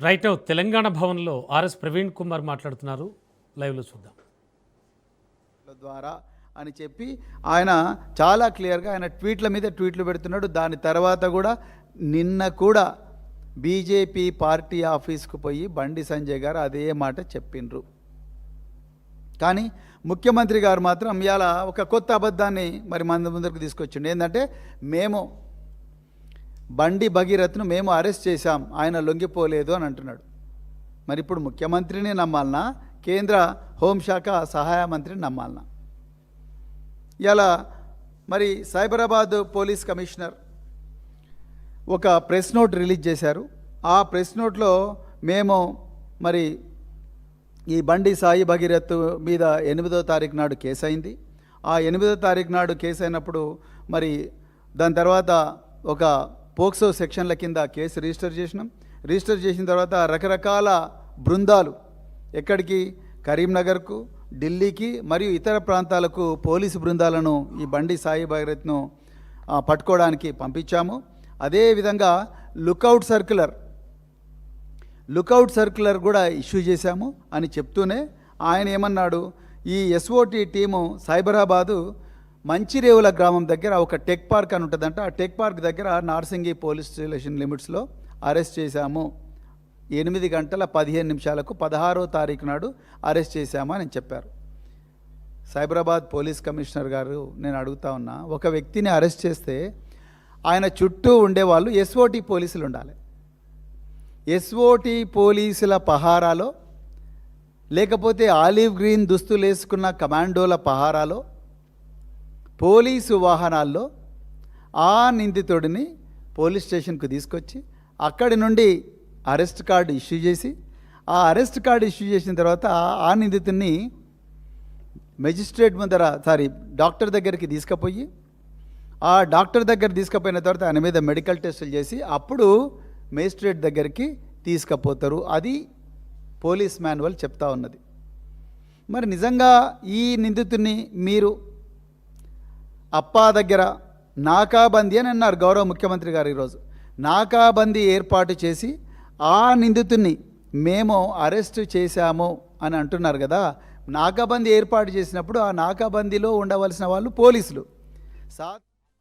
Right now Telangana భవన్లో RS Praveen Kumar మాట్లాడుతున్నారు. లైవ్లో చూద్దాం. ద్వారా అని చెప్పి ఆయన చాలా క్లియర్గా ఆయన ట్వీట్ల మీద ట్వీట్లు పెడుతున్నాడు. దాని తర్వాత కూడా నిన్న కూడా బీజేపీ పార్టీ ఆఫీస్కు పోయి బండి సంజయ్ గారు అదే మాట చెప్పిండ్రు. కానీ ముఖ్యమంత్రి గారు మాత్రం ఇవాళ ఒక కొత్త అబద్ధాన్ని మరి మన ముందరకు తీసుకొచ్చిండు. ఏంటంటే మేము బండి భగీరథ్ను మేము అరెస్ట్ చేశాం, ఆయన లొంగిపోలేదు అని అంటున్నాడు. మరి ఇప్పుడు ముఖ్యమంత్రిని నమ్మాలనా, కేంద్ర హోంశాఖ సహాయ మంత్రిని నమ్మాలనా? ఇలా మరి సైబరాబాద్ పోలీస్ కమిషనర్ ఒక ప్రెస్ నోట్ రిలీజ్ చేశారు. ఆ ప్రెస్ నోట్లో మేము మరి ఈ బండి సాయి భగీరథ్ మీద 8వ తారీఖు నాడు కేసు అయింది. ఆ 8వ తారీఖు నాడు కేసు అయినప్పుడు మరి దాని తర్వాత ఒక పోక్సో సెక్షన్ల కింద కేసు రిజిస్టర్ చేసినాం. రిజిస్టర్ చేసిన తర్వాత రకరకాల బృందాలు ఎక్కడికి, కరీంనగర్కు, ఢిల్లీకి మరియు ఇతర ప్రాంతాలకు పోలీసు బృందాలను ఈ బండి సాయి భగీరథ్ను పట్టుకోవడానికి పంపించాము. అదేవిధంగా లుకౌట్ సర్క్యులర్ కూడా ఇష్యూ చేశాము అని చెప్తూనే ఆయన ఏమన్నాడు, ఈ ఎస్ఓటి టీము సైబరాబాదు మంచిరేవుల గ్రామం దగ్గర ఒక టెక్ పార్క్ అని ఉంటుందంట. ఆ టెక్ పార్క్ దగ్గర నార్సింగి పోలీస్ స్టేషన్ లిమిట్స్లో అరెస్ట్ చేశాము. 8 గంటల 15 నిమిషాలకు 16వ తారీఖు నాడు అరెస్ట్ చేశాము అని చెప్పారు. సైబరాబాద్ పోలీస్ కమిషనర్ గారు, నేను అడుగుతా ఉన్నా, ఒక వ్యక్తిని అరెస్ట్ చేస్తే ఆయన చుట్టూ ఉండేవాళ్ళు ఎస్ఓటి పోలీసులు ఉండాలి. ఎస్ఓటి పోలీసుల పహారాలో, లేకపోతే ఆలివ్ గ్రీన్ దుస్తులు వేసుకున్న కమాండోల పహారాలో, పోలీసు వాహనాల్లో ఆ నిందితుడిని పోలీస్ స్టేషన్కు తీసుకొచ్చి అక్కడి నుండి అరెస్ట్ కార్డు ఇష్యూ చేసి, ఆ అరెస్ట్ కార్డు ఇష్యూ చేసిన తర్వాత ఆ నిందితుడిని డాక్టర్ దగ్గరికి తీసుకుపోయి, ఆ డాక్టర్ దగ్గర తీసుకుపోయిన తర్వాత ఆయన మీద మెడికల్ టెస్టులు చేసి అప్పుడు మేజిస్ట్రేట్ దగ్గరికి తీసుకుపోతారు. అది పోలీస్ మాన్యువల్ చెప్తా ఉన్నది. మరి నిజంగా ఈ నిందితుడిని మీరు అప్పా దగ్గర నాకాబందీ అని అన్నారు గౌరవ ముఖ్యమంత్రి గారు. ఈరోజు నాకాబందీ ఏర్పాటు చేసి ఆ నిందితుడిని మేము అరెస్టు చేశాము అని అంటున్నారు కదా. నాకాబందీ ఏర్పాటు చేసినప్పుడు ఆ నాకాబందీలో ఉండవలసిన వాళ్ళు పోలీసులు.